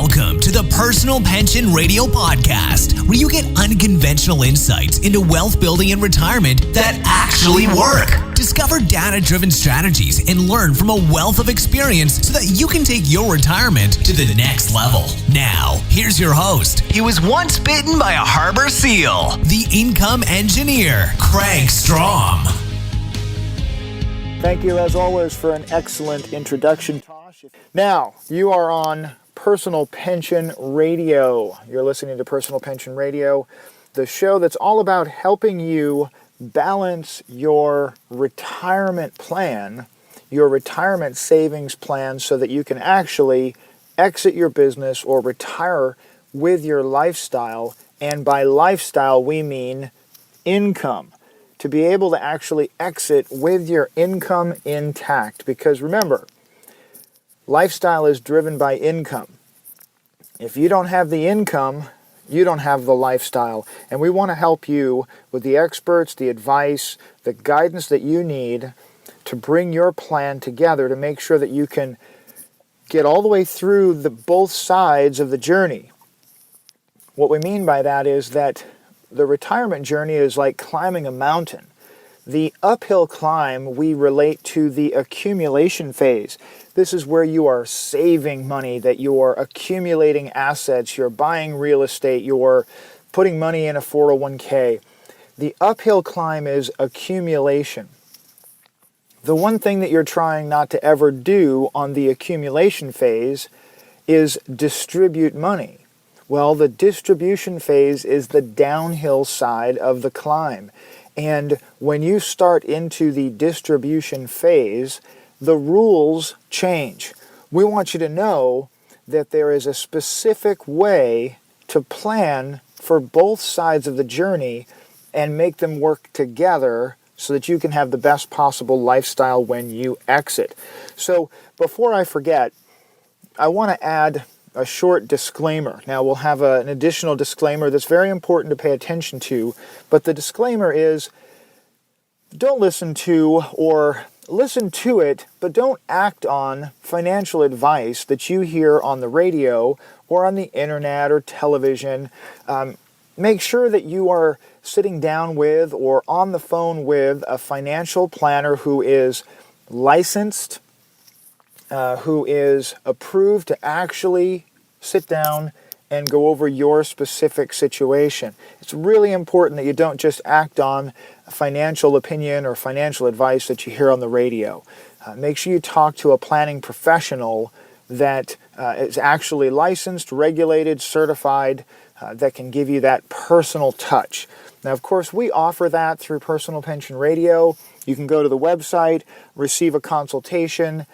Welcome to the Personal Pension Radio Podcast, where you get unconventional insights into wealth building and retirement that actually work. Discover data-driven strategies and learn from a wealth of experience so that you can take your retirement to the next level. Now, here's your host. He was once bitten by a harbor seal, the income engineer, Kraig Strom. Thank you, as always, for an excellent introduction, Tosh. Now, you are on Personal Pension Radio. You're listening to Personal Pension Radio, the show that's all about helping you balance your retirement plan, your retirement savings plan, so that you can actually exit your business or retire with your lifestyle. And by lifestyle, we mean income. To be able to actually exit with your income intact. Because remember, lifestyle is driven by income. If you don't have the income, you don't have the lifestyle. And we want to help you with the experts, the advice, the guidance that you need to bring your plan together to make sure that you can get all the way through both sides of the journey. What we mean by that is that the retirement journey is like climbing a mountain. The uphill climb we relate to the accumulation phase. This is where you are saving money, that you are accumulating assets, you're buying real estate, you're putting money in a 401k. The uphill climb is accumulation. The one thing that you're trying not to ever do on the accumulation phase is distribute money. Well, the distribution phase is the downhill side of the climb. And when you start into the distribution phase, the rules change. We want you to know that there is a specific way to plan for both sides of the journey and make them work together so that you can have the best possible lifestyle when you exit. So before I forget, I want to add a short disclaimer. Now, we'll have an additional disclaimer that's very important to pay attention to, but the disclaimer is don't listen to, or listen to it, but don't act on financial advice that you hear on the radio or on the internet or television. Make sure that you are sitting down with or on the phone with a financial planner who is licensed, who is approved to actually sit down and go over your specific situation. It's really important that you don't just act on financial opinion or financial advice that you hear on the radio. Make sure you talk to a planning professional that is actually licensed, regulated, certified, that can give you that personal touch. Now, of course, we offer that through Personal Pension Radio. You can go to the website, receive a consultation.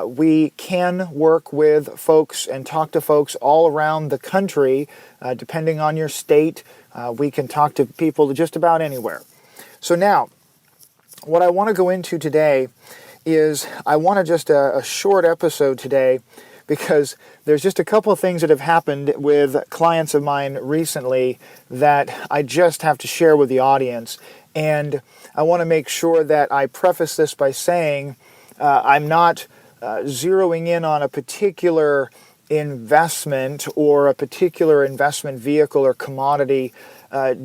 We can work with folks and talk to folks all around the country, depending on your state. We can talk to people just about anywhere. So now, what I want to go into today is I want to just a short episode today, because there's just a couple of things that have happened with clients of mine recently that I just have to share with the audience. And I want to make sure that I preface this by saying I'm not zeroing in on a particular investment or a particular investment vehicle or commodity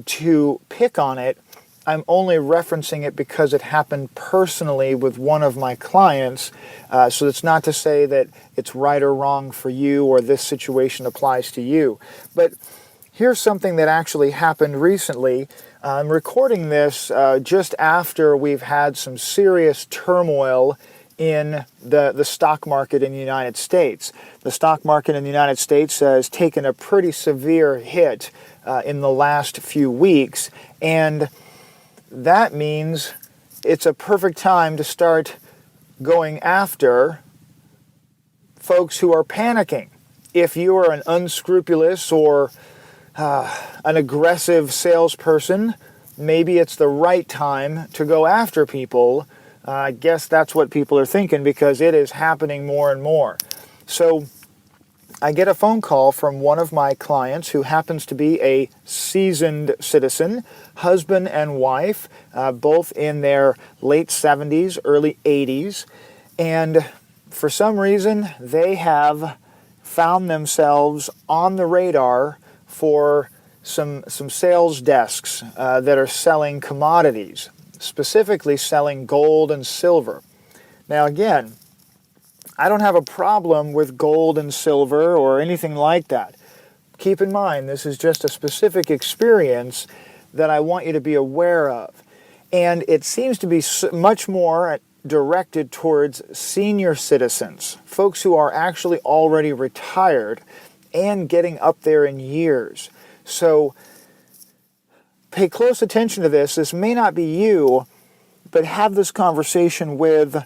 to pick on it. I'm only referencing it because it happened personally with one of my clients. So it's not to say that it's right or wrong for you or this situation applies to you. But here's something that actually happened recently. I'm recording this just after we've had some serious turmoil in the stock market in the United States. The stock market in the United States has taken a pretty severe hit in the last few weeks, and that means it's a perfect time to start going after folks who are panicking. If you are an unscrupulous or an aggressive salesperson, maybe it's the right time to go after people. I guess that's what people are thinking, because it is happening more and more. So I get a phone call from one of my clients who happens to be a seasoned citizen, husband and wife, both in their late 70s, early 80s. And for some reason, they have found themselves on the radar for some sales desks that are selling commodities, specifically selling gold and silver. Now again, I don't have a problem with gold and silver or anything like that. Keep in mind, this is just a specific experience that I want you to be aware of. And it seems to be much more directed towards senior citizens, folks who are actually already retired and getting up there in years. So pay close attention to this. This may not be you, but have this conversation with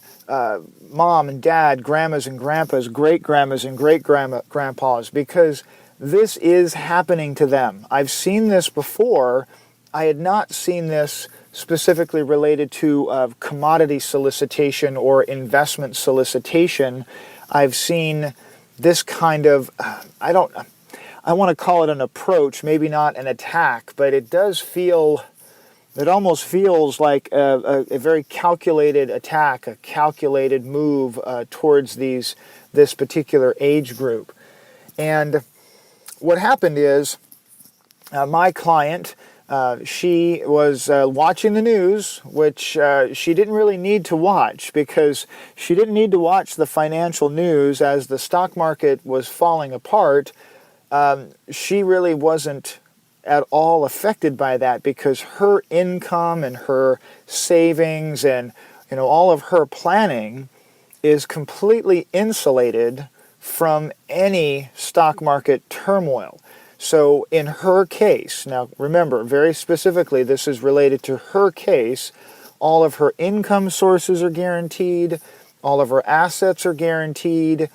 mom and dad, grandmas and grandpas, great-grandmas and great-grandpas, because this is happening to them. I've seen this before. I had not seen this specifically related to commodity solicitation or investment solicitation. I've seen this kind of, I want to call it an approach, maybe not an attack, but it almost feels like a very calculated attack, a calculated move towards this particular age group. And what happened is my client, she was watching the news, which she didn't really need to watch, because she didn't need to watch the financial news as the stock market was falling apart. She really wasn't at all affected by that, because her income and her savings and all of her planning is completely insulated from any stock market turmoil. So in her case, now remember, very specifically, this is related to her case, all of her income sources are guaranteed, all of her assets are guaranteed,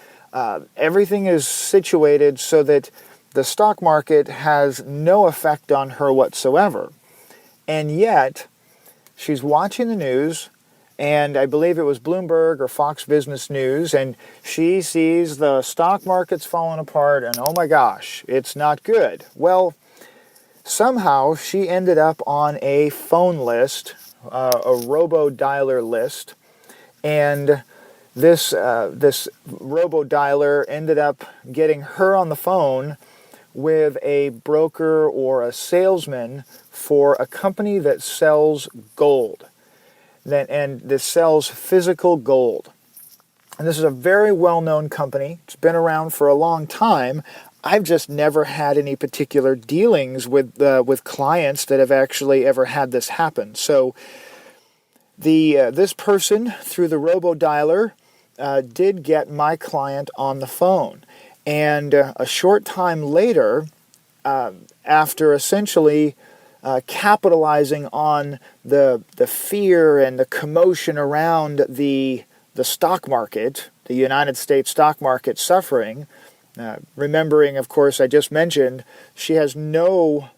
everything is situated so that the stock market has no effect on her whatsoever. And yet, she's watching the news, and I believe it was Bloomberg or Fox Business News, and she sees the stock market's falling apart, and oh my gosh, it's not good. Well, somehow she ended up on a phone list, a robo-dialer list, and this robo-dialer ended up getting her on the phone with a broker or a salesman for a company that sells gold. And this sells physical gold. And this is a very well-known company. It's been around for a long time. I've just never had any particular dealings with clients that have actually ever had this happen. So this person, through the robo-dialer, did get my client on the phone. And a short time later, after essentially capitalizing on the fear and the commotion around the stock market, the United States stock market suffering, remembering, of course, I just mentioned, she has no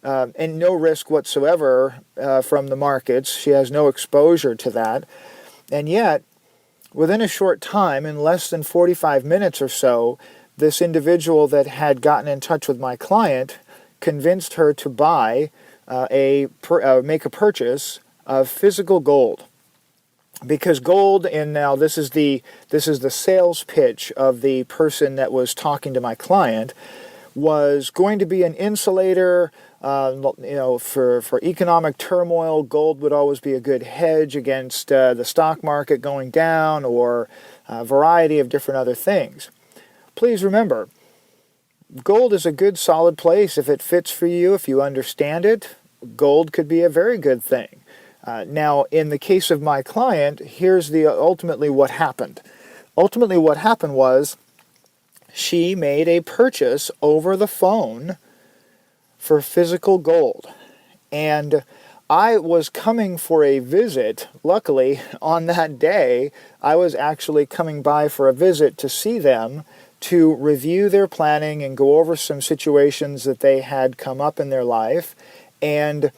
risk whatsoever from the markets. She has no exposure to that. And yet, within a short time, in less than 45 minutes or so, this individual that had gotten in touch with my client convinced her to make a purchase of physical gold. Because gold, and now this is the sales pitch of the person that was talking to my client, was going to be an insulator. For economic turmoil, gold would always be a good hedge against the stock market going down, or a variety of different other things. Please remember, gold is a good solid place. If it fits for you, if you understand it, gold could be a very good thing. Now, in the case of my client, here's ultimately what happened. Ultimately what happened was she made a purchase over the phone for physical gold. And I was coming for a visit. Luckily, on that day, I was actually coming by for a visit to see them, to review their planning and go over some situations that they had come up in their life. And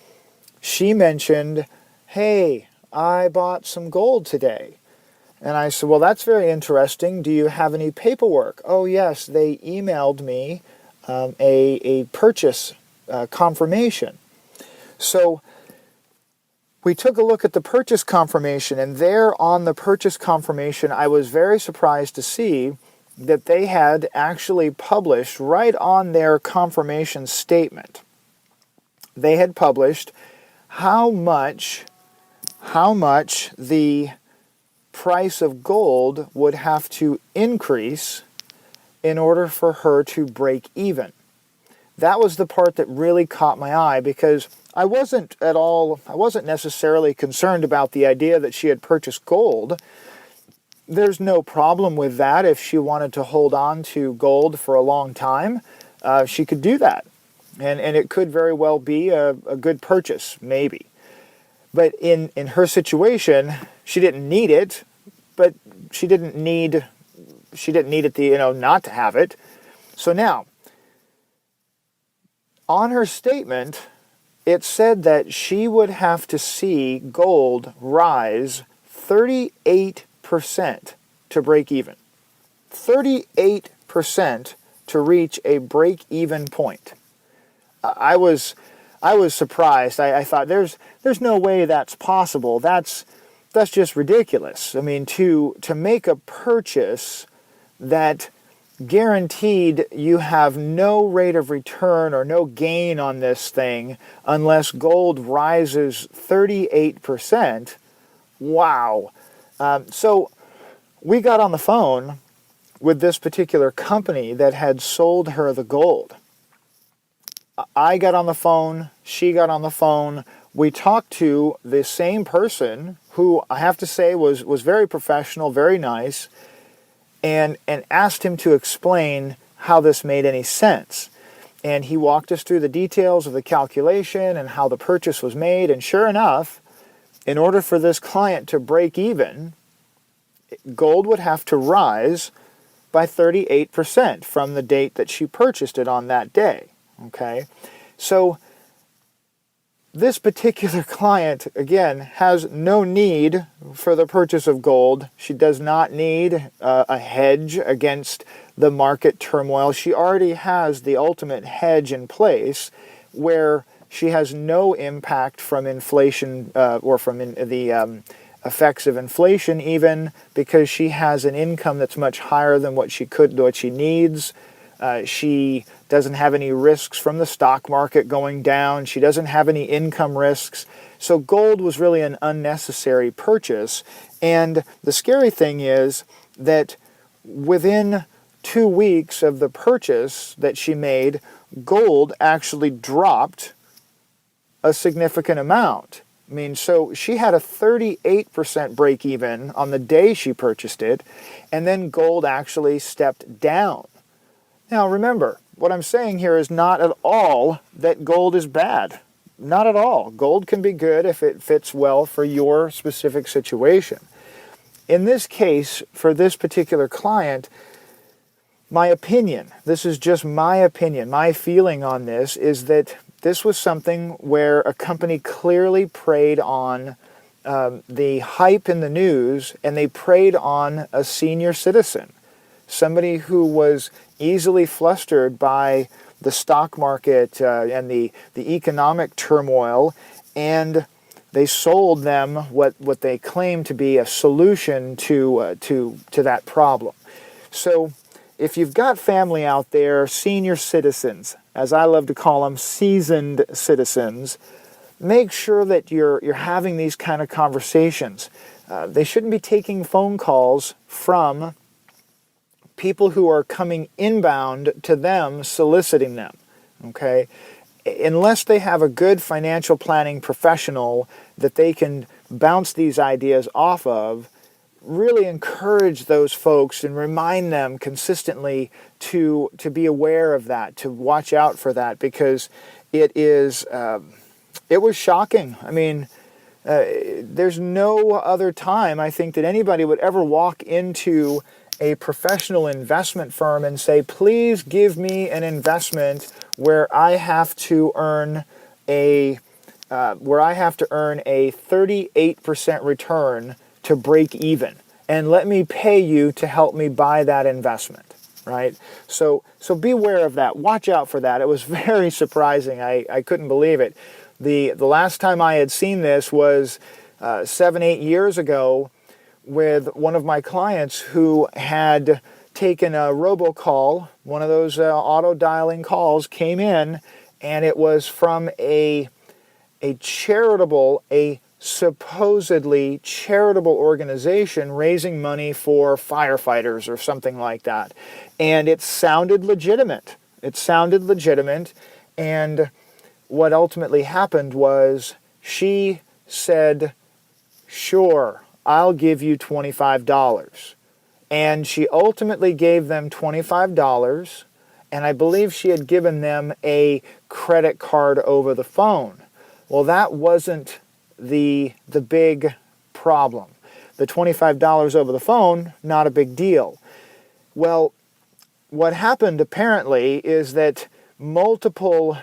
she mentioned, "Hey, I bought some gold today." And I said, "Well, that's very interesting. Do you have any paperwork?" "Oh, yes, they emailed me a purchase confirmation." So we took a look at the purchase confirmation, and there on the purchase confirmation, I was very surprised to see that they had actually published right on their confirmation statement. They had published how much the price of gold would have to increase in order for her to break even. That was the part that really caught my eye, because I wasn't necessarily concerned about the idea that she had purchased gold. There's no problem with that. If she wanted to hold on to gold for a long time, she could do that. And it could very well be a good purchase, maybe. But in her situation, she didn't need it, but she didn't need it not to have it. So now, on her statement, it said that she would have to see gold rise 38% to break even. 38% to reach a break-even point. I was surprised. I thought there's no way that's possible. That's just ridiculous. I mean, to make a purchase that guaranteed you have no rate of return or no gain on this thing unless gold rises 38%. Wow. So we got on the phone with this particular company that had sold her the gold. I got on the phone, she got on the phone. We talked to the same person, who I have to say was very professional, very nice, and asked him to explain how this made any sense. And he walked us through the details of the calculation and how the purchase was made. And sure enough, in order for this client to break even, gold would have to rise by 38% from the date that she purchased it on that day. Okay, so this particular client, again, has no need for the purchase of gold. She does not need a hedge against the market turmoil. She already has the ultimate hedge in place, where she has no impact from inflation or from the effects of inflation, even, because she has an income that's much higher than what she needs. She doesn't have any risks from the stock market going down. She doesn't have any income risks. So gold was really an unnecessary purchase. And the scary thing is that within 2 weeks of the purchase that she made, gold actually dropped a significant amount. I mean, so she had a 38% break even on the day she purchased it, and then gold actually stepped down. Now remember, what I'm saying here is not at all that gold is bad. Not at all. Gold can be good if it fits well for your specific situation. In this case, for this particular client, my opinion, this is just my opinion, my feeling on this is that this was something where a company clearly preyed on the hype in the news, and they preyed on a senior citizen, somebody who was easily flustered by the stock market and the economic turmoil, and they sold them what they claim to be a solution to that problem. So if you've got family out there, senior citizens, as I love to call them, seasoned citizens, make sure that you're having these kind of conversations. They shouldn't be taking phone calls from people who are coming inbound to them, soliciting them, okay? Unless they have a good financial planning professional that they can bounce these ideas off of, really encourage those folks and remind them consistently to be aware of that, to watch out for that, because it was shocking. I mean, there's no other time, I think, that anybody would ever walk into a professional investment firm and say, please give me an investment where I have to earn a 38% return to break even, and let me pay you to help me buy that investment, right? So beware of that. Watch out for that. It was very surprising. I couldn't believe it. The last time I had seen this was 7-8 years ago, with one of my clients who had taken a robocall, one of those auto dialing calls came in, and it was from a supposedly charitable organization raising money for firefighters or something like that. And it sounded legitimate. And what ultimately happened was she said, "Sure, I'll give you $25. And she ultimately gave them $25, and I believe she had given them a credit card over the phone. Well, that wasn't the big problem. The $25 over the phone, not a big deal. Well, what happened apparently is that multiple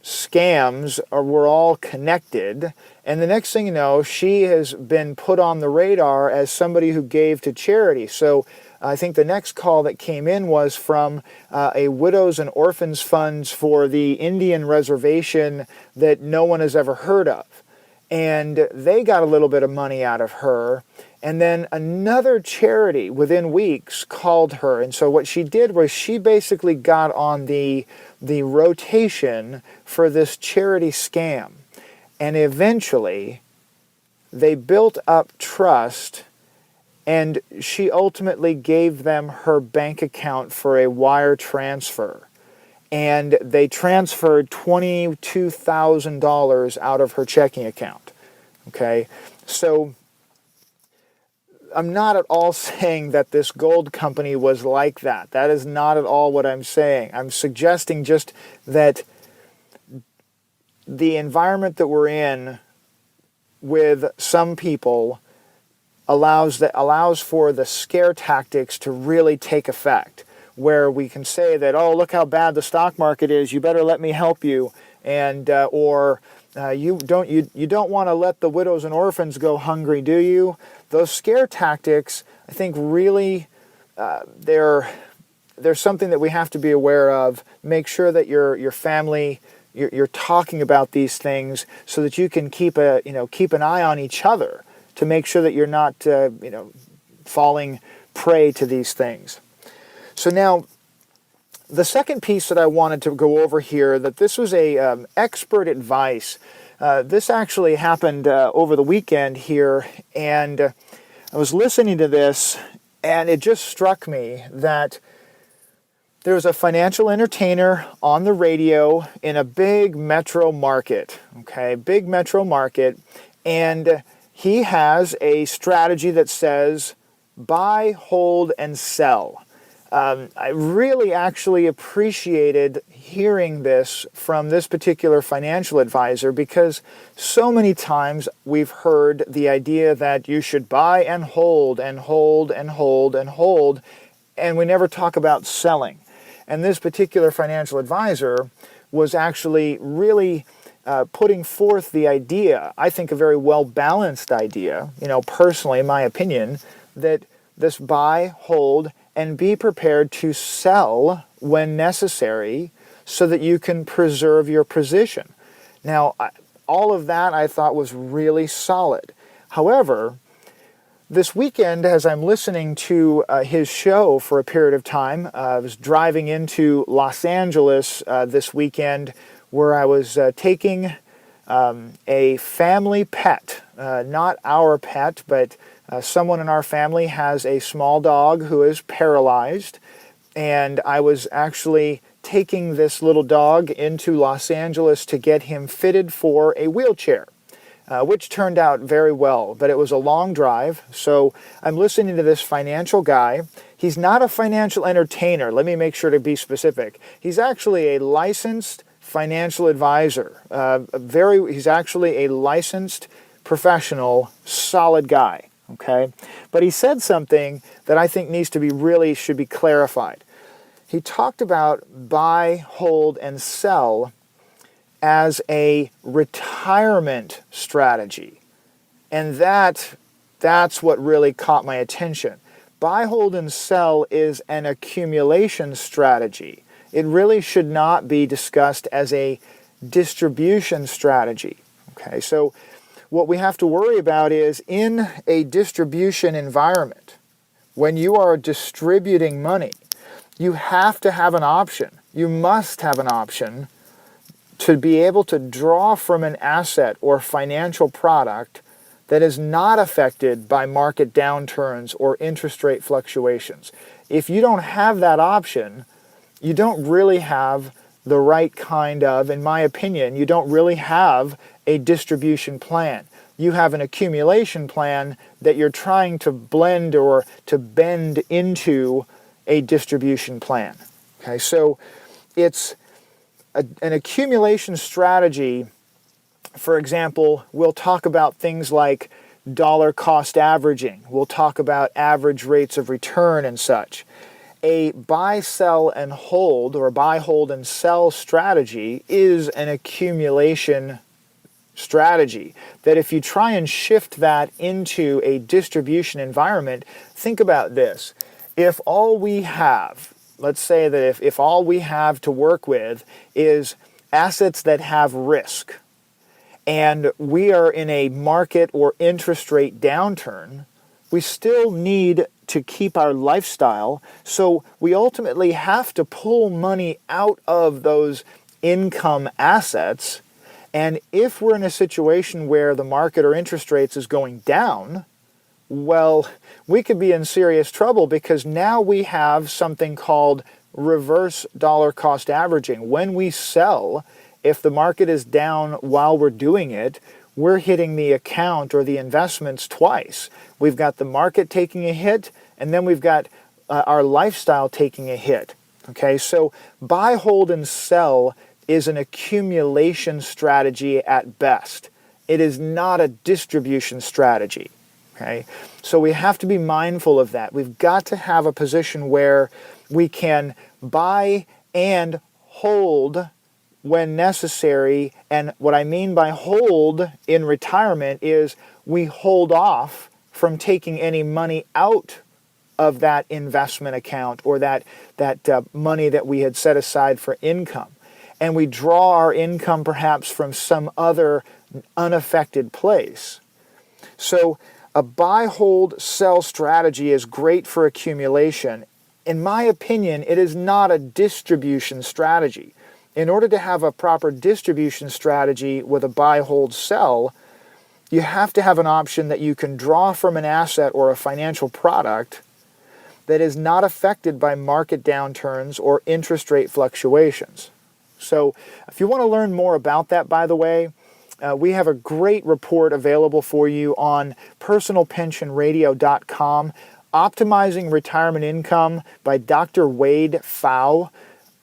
scams were all connected, and the next thing you know, she has been put on the radar as somebody who gave to charity. So I think the next call that came in was from a widows and orphans funds for the Indian reservation that no one has ever heard of. And they got a little bit of money out of her. And then another charity within weeks called her. And so what she did was she basically got on the rotation for this charity scam. And eventually they built up trust, and she ultimately gave them her bank account for a wire transfer. And they transferred $22,000 out of her checking account. Okay, so I'm not at all saying that this gold company was like that. That is not at all what I'm saying. I'm suggesting just that the environment that we're in with some people allows for the scare tactics to really take effect, where we can say that, oh, look how bad the stock market is, you better let me help you, and or you don't want to let the widows and orphans go hungry, do you? Those scare tactics, I think, really they're something that we have to be aware of. Make sure that your family, you're talking about these things so that you can keep an eye on each other to make sure that you're not falling prey to these things. So now, the second piece that I wanted to go over here, that this was a expert advice. This actually happened over the weekend here, and I was listening to this, and it just struck me that there was a financial entertainer on the radio in a big metro market, and he has a strategy that says buy, hold, and sell. I really actually appreciated hearing this from this particular financial advisor, because so many times we've heard the idea that you should buy and hold and hold and hold and hold, and we never talk about selling. And this particular financial advisor was actually really putting forth the idea, I think a very well-balanced idea, personally, in my opinion, that this buy, hold, and be prepared to sell when necessary so that you can preserve your position. Now, all of that I thought was really solid. However, this weekend, as I'm listening to his show for a period of time, I was driving into Los Angeles this weekend, where I was taking a family pet, not our pet, but someone in our family has a small dog who is paralyzed, and I was actually taking this little dog into Los Angeles to get him fitted for a wheelchair, which turned out very well, but it was a long drive. So I'm listening to this financial guy. He's not a financial entertainer. Let me make sure to be specific. He's actually a licensed financial advisor. He's actually a licensed professional, solid guy. Okay, but he said something that I think should be clarified. He talked about buy, hold, and sell as a retirement strategy, and that's what really caught my attention. Buy, hold, and sell is an accumulation strategy. It really should not be discussed as a distribution strategy. Okay, so what we have to worry about is, in a distribution environment, when you are distributing money, you have to have an option. You must have an option to be able to draw from an asset or financial product that is not affected by market downturns or interest rate fluctuations. If you don't have that option, you don't really have the right kind of, in my opinion, you don't really have a distribution plan. You have an accumulation plan that you're trying to blend or to bend into a distribution plan. Okay, so it's an accumulation strategy. For example, we'll talk about things like dollar cost averaging. We'll talk about average rates of return and such. A buy, sell, and hold, or buy, hold, and sell strategy is an accumulation strategy. That if you try and shift that into a distribution environment, think about this. If all we have, let's say that if all we have to work with is assets that have risk, and we are in a market or interest rate downturn, we still need to keep our lifestyle, so we ultimately have to pull money out of those income assets. And if we're in a situation where the market or interest rates is going down, well, we could be in serious trouble, because now we have something called reverse dollar cost averaging. When we sell, if the market is down while we're doing it, we're hitting the account or the investments twice. We've got the market taking a hit, and then we've got our lifestyle taking a hit. Okay, so buy, hold, and sell is an accumulation strategy at best. It is not a distribution strategy. Okay, so we have to be mindful of that. We've got to have a position where we can buy and hold when necessary. And what I mean by hold in retirement is we hold off from taking any money out of that investment account or that money that we had set aside for income. And we draw our income perhaps from some other unaffected place. So a buy, hold, sell strategy is great for accumulation. In my opinion, it is not a distribution strategy. In order to have a proper distribution strategy with a buy, hold, sell, you have to have an option that you can draw from an asset or a financial product that is not affected by market downturns or interest rate fluctuations. So if you want to learn more about that, by the way, we have a great report available for you on personalpensionradio.com, Optimizing Retirement Income by Dr. Wade Pfau.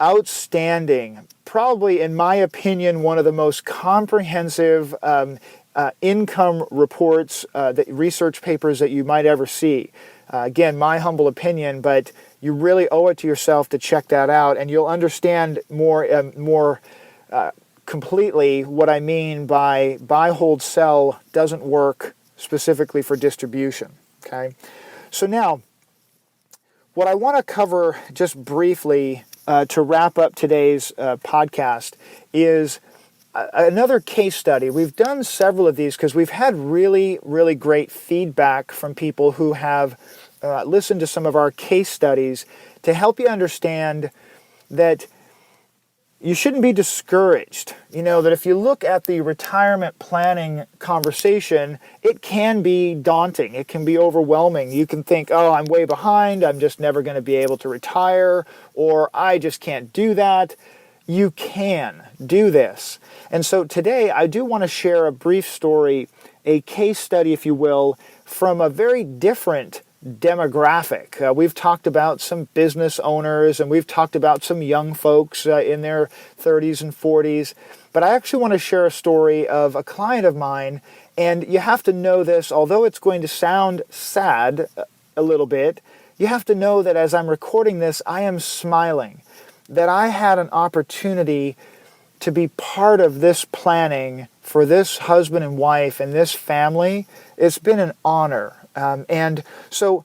Outstanding. Probably, in my opinion, one of the most comprehensive income reports, research papers that you might ever see. Again, my humble opinion, but you really owe it to yourself to check that out, and you'll understand more completely what I mean by buy, hold, sell doesn't work specifically for distribution. Okay, so now what I want to cover just briefly to wrap up today's podcast is another case study. We've done several of these because we've had really, really great feedback from people who have listened to some of our case studies to help you understand that you shouldn't be discouraged. You know, that if you look at the retirement planning conversation, it can be daunting. It can be overwhelming. You can think, oh, I'm way behind. I'm just never going to be able to retire, or I just can't do that. You can do this. And so today I do want to share a brief story, a case study, if you will, from a very different demographic. We've talked about some business owners, and we've talked about some young folks in their 30s and 40s. But I actually want to share a story of a client of mine, and you have to know this, although it's going to sound sad a little bit, you have to know that as I'm recording this, I am smiling, that I had an opportunity to be part of this planning for this husband and wife and this family. It's been an honor. And so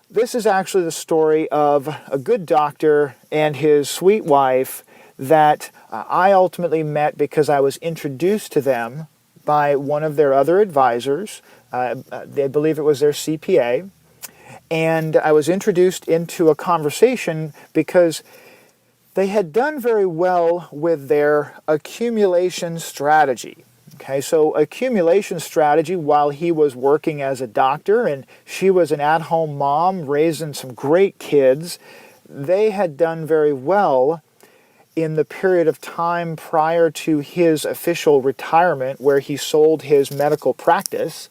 this is actually the story of a good doctor and his sweet wife that I ultimately met because I was introduced to them by one of their other advisors. They believe it was their CPA. And I was introduced into a conversation because they had done very well with their accumulation strategy. Okay, so accumulation strategy, while he was working as a doctor and she was an at-home mom raising some great kids, they had done very well in the period of time prior to his official retirement where he sold his medical practice.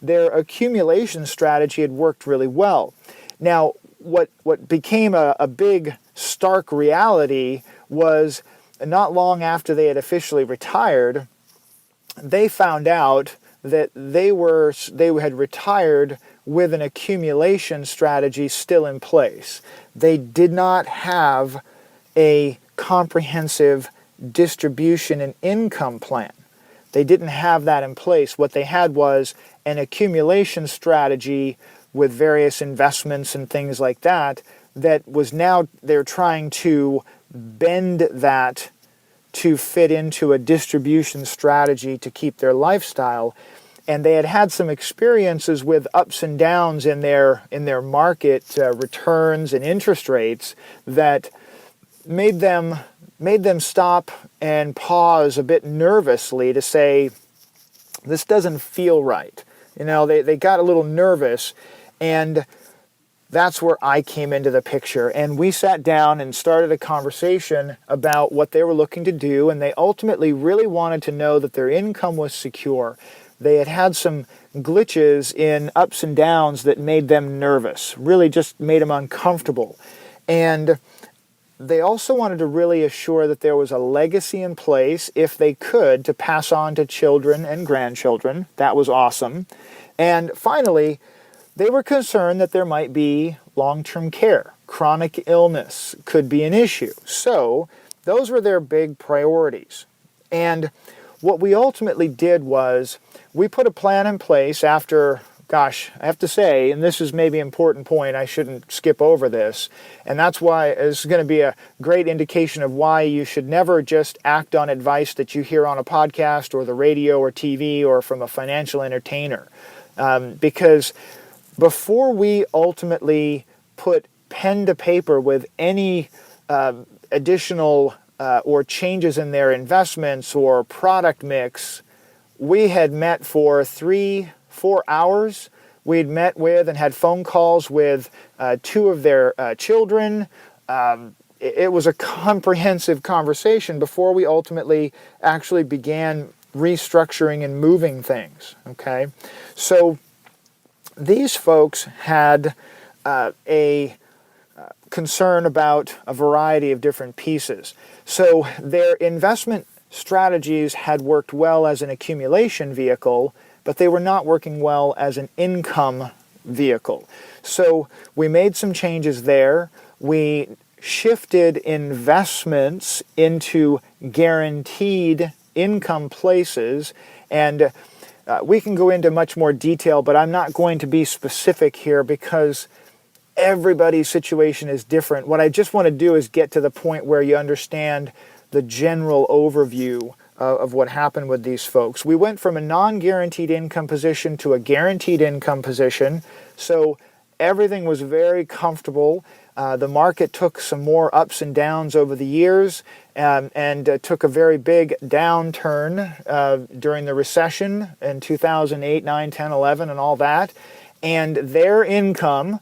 Their accumulation strategy had worked really well. Now, what became a big stark reality was not long after they had officially retired, they found out that they had retired with an accumulation strategy still in place. They did not have a comprehensive distribution and income plan. They didn't have that in place. What they had was an accumulation strategy with various investments and things like that was now they're trying to bend that to fit into a distribution strategy to keep their lifestyle. And they had some experiences with ups and downs in their market returns and interest rates that made them stop and pause a bit nervously to say, this doesn't feel right. They got a little nervous, and that's where I came into the picture. And we sat down and started a conversation about what they were looking to do, and they ultimately really wanted to know that their income was secure. They had some glitches in ups and downs that made them nervous, really just made them uncomfortable. And they also wanted to really assure that there was a legacy in place, if they could, to pass on to children and grandchildren. That was awesome. And finally, they were concerned that there might be long-term care. Chronic illness could be an issue. So those were their big priorities. And what we ultimately did was we put a plan in place after, gosh, I have to say, and this is maybe an important point, I shouldn't skip over this, and that's why it's going to be a great indication of why you should never just act on advice that you hear on a podcast or the radio or TV or from a financial entertainer. Because before we ultimately put pen to paper with any additional or changes in their investments or product mix, we had met for 3-4 hours. We'd met with and had phone calls with 2 of their children. It was a comprehensive conversation before we ultimately actually began restructuring and moving things. Okay, so these folks had a concern about a variety of different pieces. So their investment strategies had worked well as an accumulation vehicle, but they were not working well as an income vehicle. So we made some changes there. We shifted investments into guaranteed income places, and we can go into much more detail, but I'm not going to be specific here because everybody's situation is different. What I just want to do is get to the point where you understand the general overview of what happened with these folks. We went from a non-guaranteed income position to a guaranteed income position, so everything was very comfortable. The market took some more ups and downs over the years and took a very big downturn during the recession in 2008, 9, 10, 11, and all that. And their income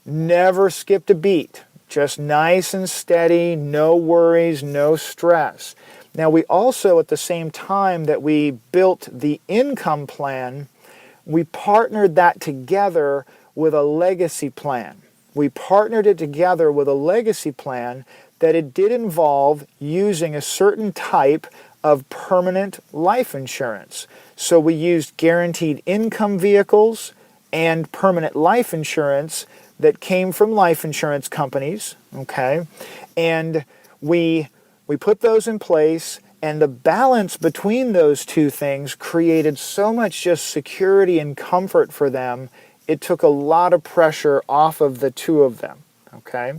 never skipped a beat. Just nice and steady, no worries, no stress. Now, we also, at the same time that we built the income plan, we partnered that together with a legacy plan. We partnered it together with a legacy plan that it did involve using a certain type of permanent life insurance. So we used guaranteed income vehicles and permanent life insurance that came from life insurance companies, okay? And we put those in place, and the balance between those two things created so much just security and comfort for them. It took a lot of pressure off of the two of them, okay?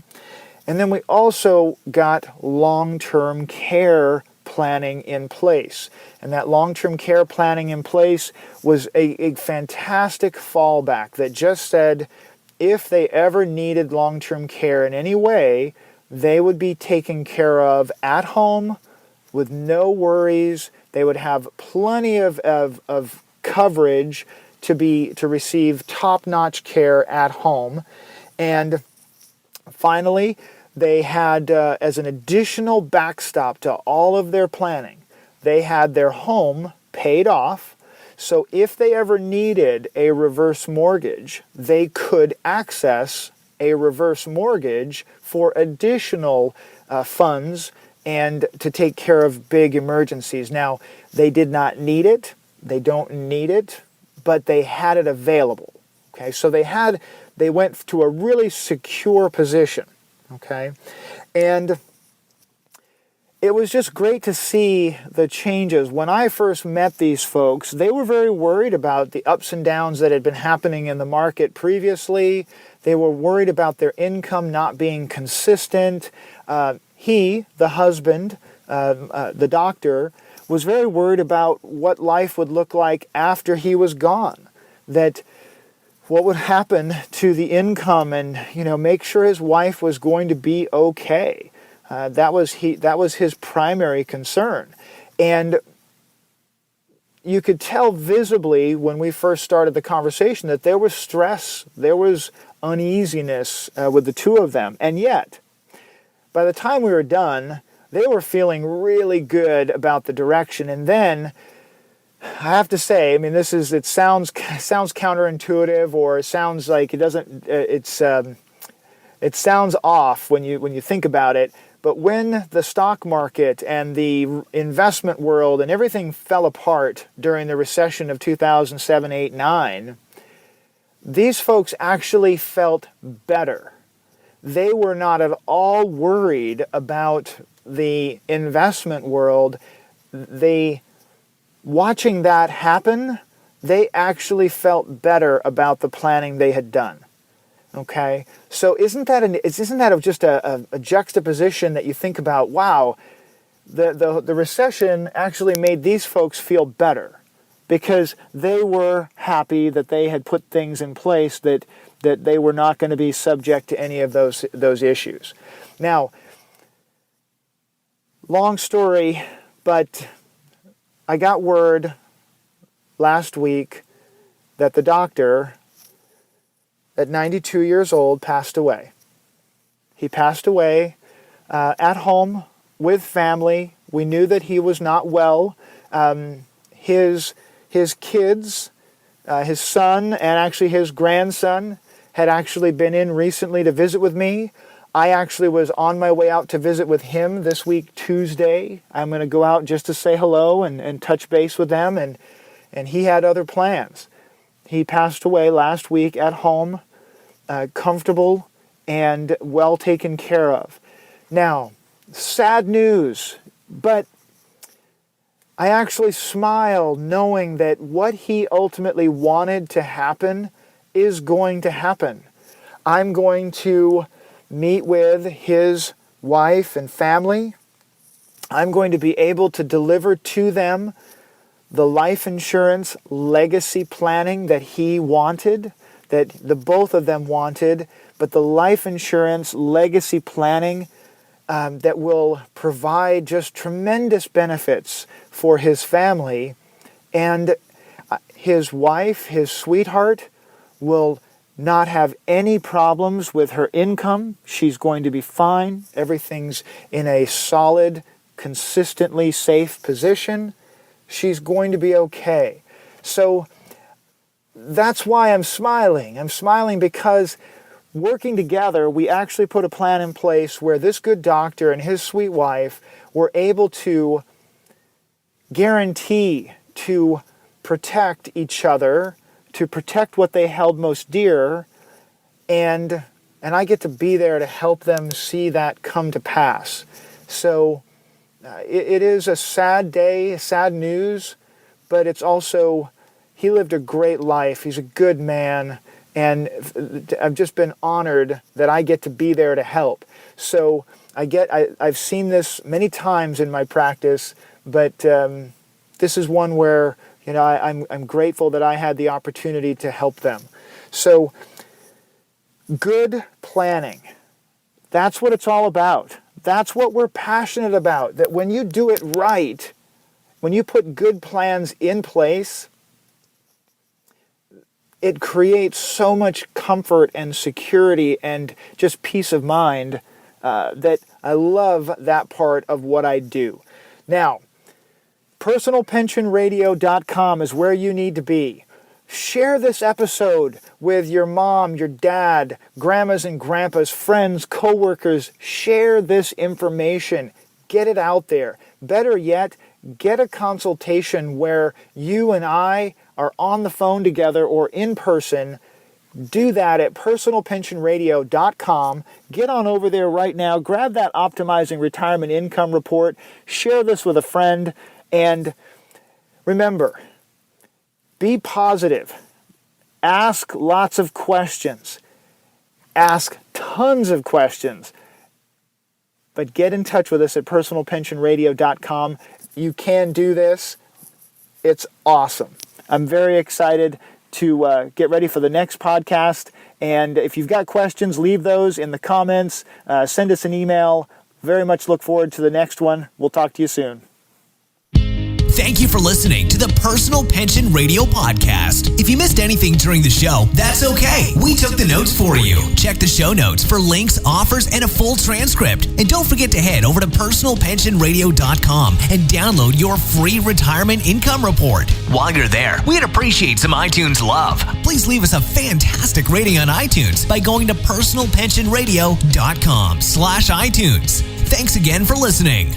And then we also got long-term care planning in place. And that long-term care planning in place was a fantastic fallback that just said, if they ever needed long-term care in any way, they would be taken care of at home with no worries. They would have plenty of coverage to receive top-notch care at home. And finally, they had, as an additional backstop to all of their planning, they had their home paid off. So if they ever needed a reverse mortgage, they could access a reverse mortgage for additional funds and to take care of big emergencies. Now, they did not need it. They don't need it, but they had it available. Okay, so they went to a really secure position. Okay, and it was just great to see the changes. When I first met these folks, they were very worried about the ups and downs that had been happening in the market previously. They were worried about their income not being consistent. He, the husband, the doctor, was very worried about what life would look like after he was gone. That what would happen to the income, and make sure his wife was going to be okay. That was his primary concern. And you could tell visibly when we first started the conversation that there was stress, there was uneasiness with the two of them. And yet, by the time we were done, they were feeling really good about the direction. And then, I have to say, it sounds counterintuitive, or it sounds like it sounds off when you think about it. But when the stock market and the investment world and everything fell apart during the recession of 2007, 8, 9, these folks actually felt better. They were not at all worried about the investment world. Watching that happen, they actually felt better about the planning they had done. Okay, so isn't that just a juxtaposition that you think about? Wow, the recession actually made these folks feel better because they were happy that they had put things in place that they were not going to be subject to any of those issues. Now, long story, but I got word last week that the doctor, at 92 years old, passed away. He passed away at home with family. We knew that he was not well. His kids, his son, and actually his grandson had actually been in recently to visit with me. I actually was on my way out to visit with him this week, Tuesday. I'm going to go out just to say hello and touch base with them, and he had other plans. He passed away last week at home, comfortable and well taken care of. Now, sad news, but I actually smile knowing that what he ultimately wanted to happen is going to happen. I'm going to meet with his wife and family. I'm going to be able to deliver to them the life insurance legacy planning that he wanted, that the both of them wanted, but the life insurance legacy planning that will provide just tremendous benefits for his family. And his wife, his sweetheart, will not have any problems with her income. She's going to be fine. Everything's in a solid, consistently safe position. She's going to be okay. So that's why I'm smiling. I'm smiling because working together, we actually put a plan in place where this good doctor and his sweet wife were able to guarantee to protect each other, to protect what they held most dear, and I get to be there to help them see that come to pass. So it is a sad day, sad news, but it's also, he lived a great life. He's a good man, and I've just been honored that I get to be there to help. So I've seen this many times in my practice, but this is one where I'm grateful that I had the opportunity to help them. So Good planning. That's what it's all about. That's what we're passionate about. That when you do it right, when you put good plans in place, it creates so much comfort and security and just peace of mind that I love that part of what I do. Now, personalpensionradio.com is where you need to be. Share this episode with your mom, your dad, grandmas and grandpas, friends, coworkers. Share this information. Get it out there. Better yet, get a consultation where you and I are on the phone together or in person. Do that at personalpensionradio.com. Get on over there right now. Grab that Optimizing Retirement Income Report. Share this with a friend. And remember, be positive. Ask lots of questions. Ask tons of questions. But get in touch with us at personalpensionradio.com. You can do this. It's awesome. I'm very excited to get ready for the next podcast. And if you've got questions, leave those in the comments. Send us an email. Very much look forward to the next one. We'll talk to you soon. Thank you for listening to the Personal Pension Radio Podcast. If you missed anything during the show, that's okay. We took the notes for you. Check the show notes for links, offers, and a full transcript. And don't forget to head over to personalpensionradio.com and download your free retirement income report. While you're there, we'd appreciate some iTunes love. Please leave us a fantastic rating on iTunes by going to personalpensionradio.com/iTunes. Thanks again for listening.